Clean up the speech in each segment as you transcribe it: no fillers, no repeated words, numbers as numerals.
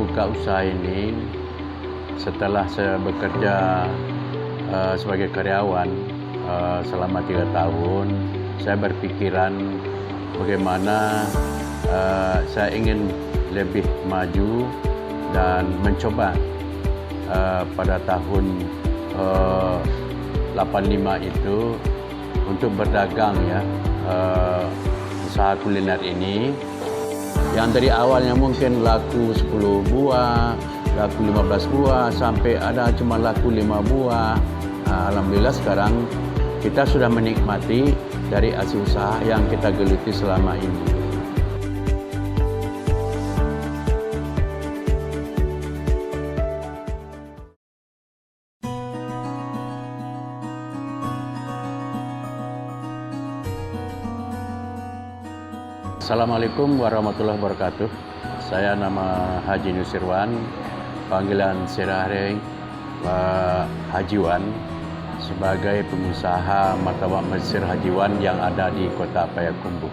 membuka usaha ini setelah saya bekerja sebagai karyawan selama 3 tahun. Saya berpikiran bagaimana saya ingin lebih maju dan mencoba pada tahun 85 itu untuk berdagang ya, usaha kuliner ini yang dari awalnya mungkin laku 10 buah, laku 15 buah, sampai ada cuma laku 5 buah. Alhamdulillah sekarang kita sudah menikmati dari hasil usaha yang kita geluti selama ini. Assalamualaikum warahmatullahi wabarakatuh. Saya nama Haji Nusirwan, panggilan sehari-hari Haji Wan, sebagai pengusaha martabak Mesir Haji Wan yang ada di Kota Payakumbuh.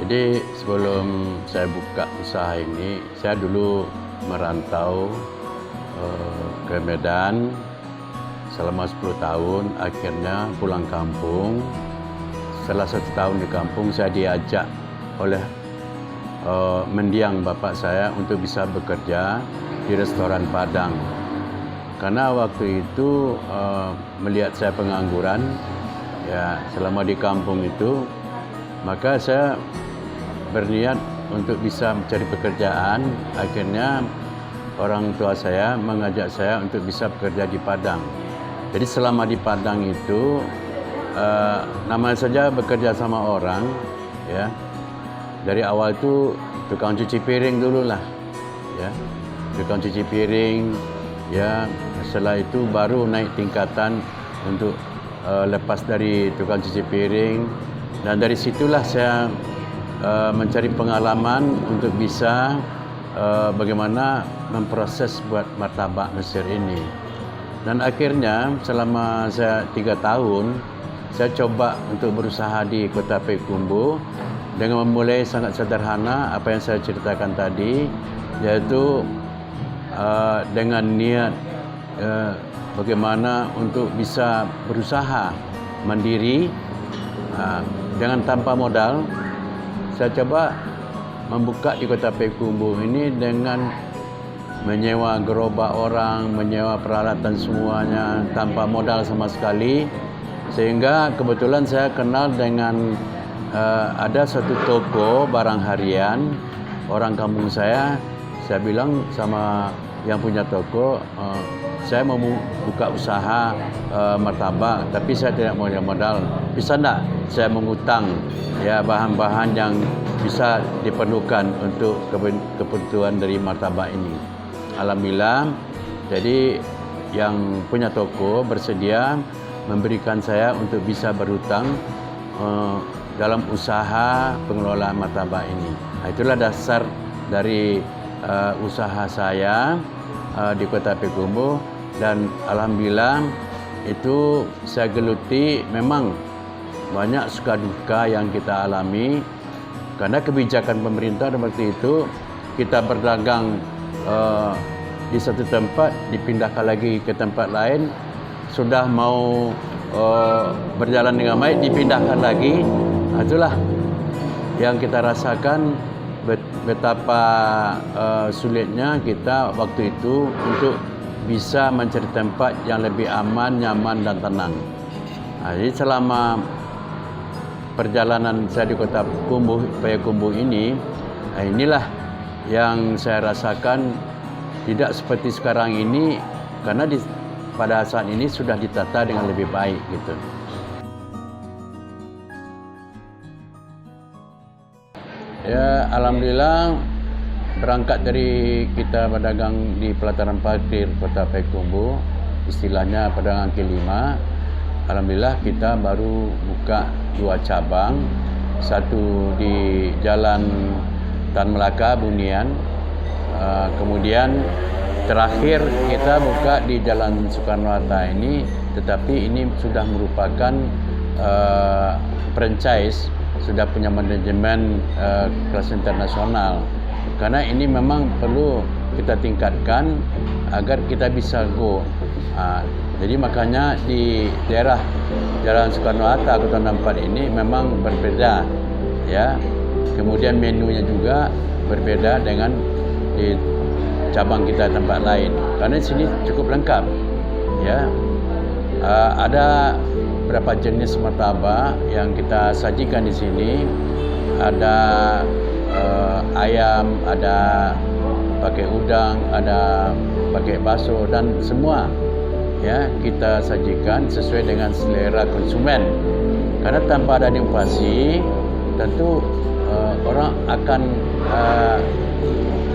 Jadi sebelum saya buka usaha ini, saya dulu merantau ke Medan selama 10 tahun, akhirnya pulang kampung. Setelah 1 tahun di kampung, saya diajak oleh mendiang bapak saya untuk bisa bekerja di restoran Padang. Karena waktu itu melihat saya pengangguran, ya selama di kampung itu, maka saya berniat untuk bisa mencari pekerjaan. Akhirnya orang tua saya mengajak saya untuk bisa bekerja di Padang. Jadi selama di Padang itu, namanya saja bekerja sama orang, ya. Dari awal itu tukang cuci piring dululah, ya. Tukang cuci piring, ya. Setelah itu baru naik tingkatan untuk lepas dari tukang cuci piring, dan dari situlah saya mencari pengalaman untuk bisa bagaimana memproses buat martabak Mesir ini. Dan akhirnya selama saya 3 tahun, saya coba untuk berusaha di Kota Payakumbuh dengan memulai sangat sederhana apa yang saya ceritakan tadi, yaitu dengan niat bagaimana untuk bisa berusaha mandiri dengan tanpa modal. Saya coba membuka di Kota Payakumbuh ini dengan menyewa gerobak orang, menyewa peralatan semuanya tanpa modal sama sekali. Sehingga kebetulan saya kenal dengan ada satu toko barang harian orang kampung saya. Saya bilang sama yang punya toko, saya mau buka usaha martabak, tapi saya tidak mau modal. Bisa enggak saya mengutang ya bahan-bahan yang bisa diperlukan untuk kebutuhan dari martabak ini. Alhamdulillah, jadi yang punya toko bersedia memberikan saya untuk bisa berhutang dalam usaha pengelolaan martabak ini. Itulah dasar dari usaha saya di Kota Payakumbuh, dan alhamdulillah itu saya geluti. Memang banyak suka duka yang kita alami karena kebijakan pemerintah seperti itu. Kita berdagang di satu tempat, dipindahkan lagi ke tempat lain. Sudah mau berjalan dengan baik, dipindahkan lagi. Itulah yang kita rasakan, betapa sulitnya kita waktu itu untuk bisa mencari tempat yang lebih aman, nyaman, dan tenang. Jadi selama perjalanan saya di Kota Payakumbuh ini, inilah yang saya rasakan tidak seperti sekarang ini, karena pada saat ini sudah ditata dengan lebih baik gitu. Ya, alhamdulillah berangkat dari kita berdagang di pelataran parkir Kota Payakumbuh, istilahnya pedagang kaki 5. Alhamdulillah kita baru buka 2 cabang, satu di Jalan Tan Melaka Bunian, kemudian terakhir kita buka di Jalan Soekarno-Hatta ini, tetapi ini sudah merupakan franchise, sudah punya manajemen kelas internasional. karena ini memang perlu kita tingkatkan agar kita bisa go. Jadi makanya di daerah Jalan Soekarno-Hatta Kota Nampak ini memang berbeda, ya. Kemudian menunya juga berbeda dengan di cabang kita tempat lain. Karena di sini cukup lengkap, ya. Ada beberapa jenis martabak yang kita sajikan di sini. Ada ayam, ada pakai udang, ada pakai bakso, dan semua ya kita sajikan sesuai dengan selera konsumen. Karena tanpa ada inovasi, tentu orang akan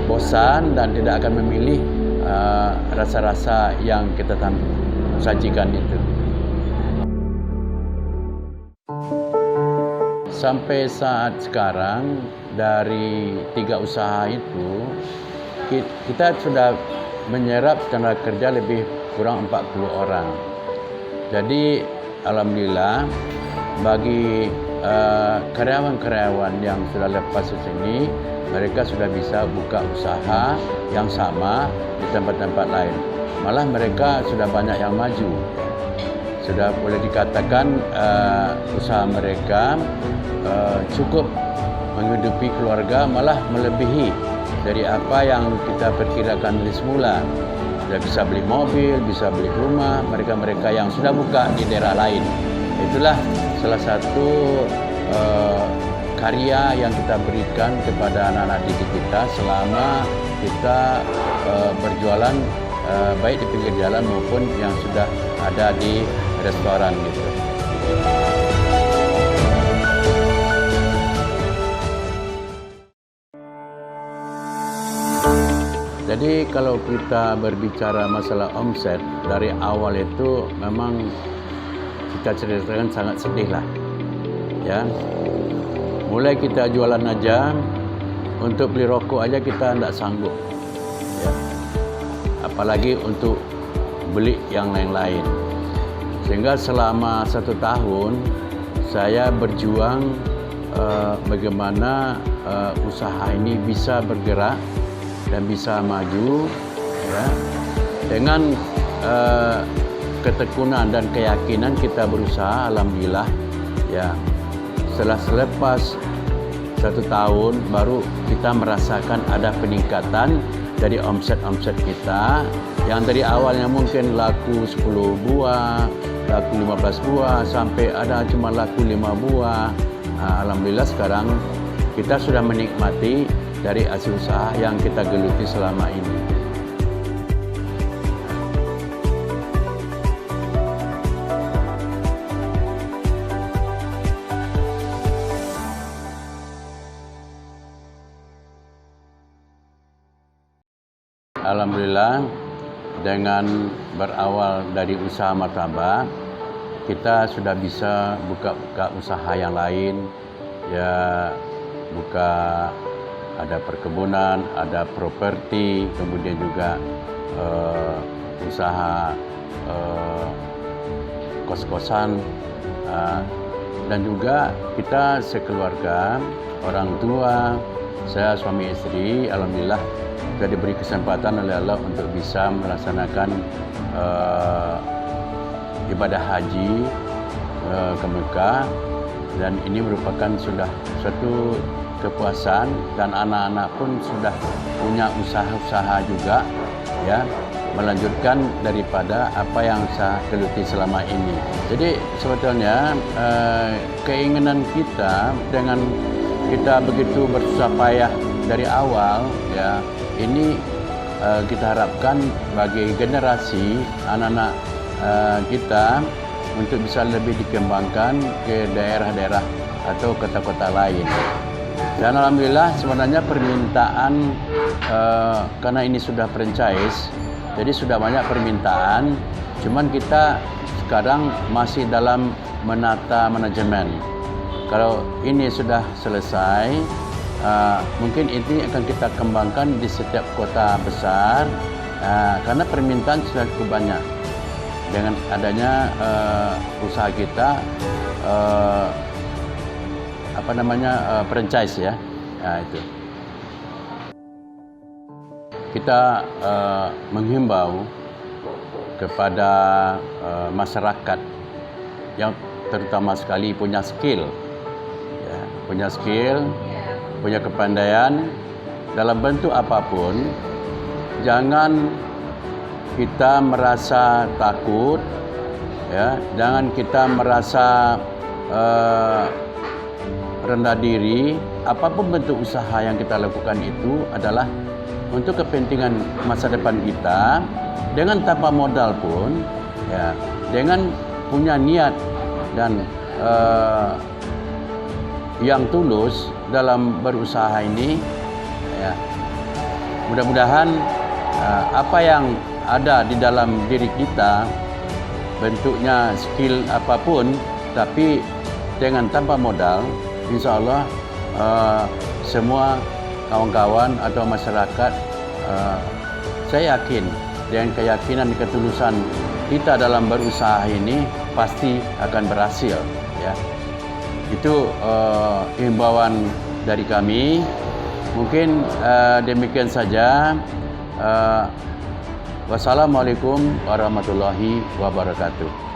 bosan dan tidak akan memilih rasa-rasa yang kita sajikan itu. Sampai saat sekarang dari 3 usaha itu kita sudah menyerap tenaga kerja lebih kurang 40 orang. Jadi alhamdulillah bagi karyawan-karyawan yang sudah lepas ke sini, mereka sudah bisa buka usaha yang sama di tempat-tempat lain. Malah mereka sudah banyak yang maju. Sudah boleh dikatakan usaha mereka cukup menghidupi keluarga, malah melebihi dari apa yang kita perkirakan dari semula. Sudah bisa beli mobil, bisa beli rumah, mereka-mereka yang sudah buka di daerah lain. Itulah salah satu karya yang kita berikan kepada anak-anak didik kita selama kita berjualan baik di pinggir jalan maupun yang sudah ada di restoran gitu. Jadi kalau kita berbicara masalah omset, dari awal itu memang kita ceritakan sangat sedih lah. Ya. Mulai kita jualan aja, untuk beli rokok aja kita tidak sanggup. Ya. Apalagi untuk beli yang lain-lain. Sehingga selama 1 tahun saya berjuang bagaimana usaha ini bisa bergerak dan bisa maju, ya. Dengan ketekunan dan keyakinan kita berusaha, alhamdulillah, ya. Setelah selepas 1 tahun baru kita merasakan ada peningkatan dari omset kita yang dari awalnya mungkin laku 10 buah, laku 15 buah, sampai ada cuma laku 5 buah. Alhamdulillah sekarang kita sudah menikmati dari hasil usaha yang kita geluti selama ini. Alhamdulillah dengan berawal dari usaha martabak, kita sudah bisa buka usaha yang lain, ya, buka ada perkebunan, ada properti, kemudian juga usaha kos-kosan, dan juga kita sekeluarga, orang tua, saya suami istri, alhamdulillah sudah diberi kesempatan oleh Allah untuk bisa melaksanakan ibadah haji ke Mekah, dan ini merupakan sudah suatu kepuasan, dan anak-anak pun sudah punya usaha-usaha juga, ya, melanjutkan daripada apa yang saya geluti selama ini. Jadi sebetulnya keinginan kita dengan kita begitu bersusah payah dari awal, ya, ini kita harapkan bagi generasi anak-anak kita untuk bisa lebih dikembangkan ke daerah-daerah atau kota-kota lain. Dan alhamdulillah sebenarnya permintaan karena ini sudah franchise, jadi sudah banyak permintaan. Cuman kita sekarang masih dalam menata manajemen. Kalau ini sudah selesai, mungkin ini akan kita kembangkan di setiap kota besar, karena permintaan sudah cukup banyak. Dengan adanya usaha kita, franchise, ya, itu. kita menghimbau kepada masyarakat yang terutama sekali punya skill, ya, punya kepandaian dalam bentuk apapun. Jangan kita merasa takut, ya, jangan kita merasa rendah diri. Apapun bentuk usaha yang kita lakukan itu adalah untuk kepentingan masa depan kita, dengan tanpa modal pun, ya, dengan punya niat dan yang tulus dalam berusaha ini, ya, mudah-mudahan apa yang ada di dalam diri kita, bentuknya skill apapun, tapi dengan tanpa modal, insya Allah semua kawan-kawan atau masyarakat, saya yakin dengan keyakinan ketulusan kita dalam berusaha ini pasti akan berhasil, ya. Itu himbauan dari kami. Mungkin demikian saja. Wassalamualaikum warahmatullahi wabarakatuh.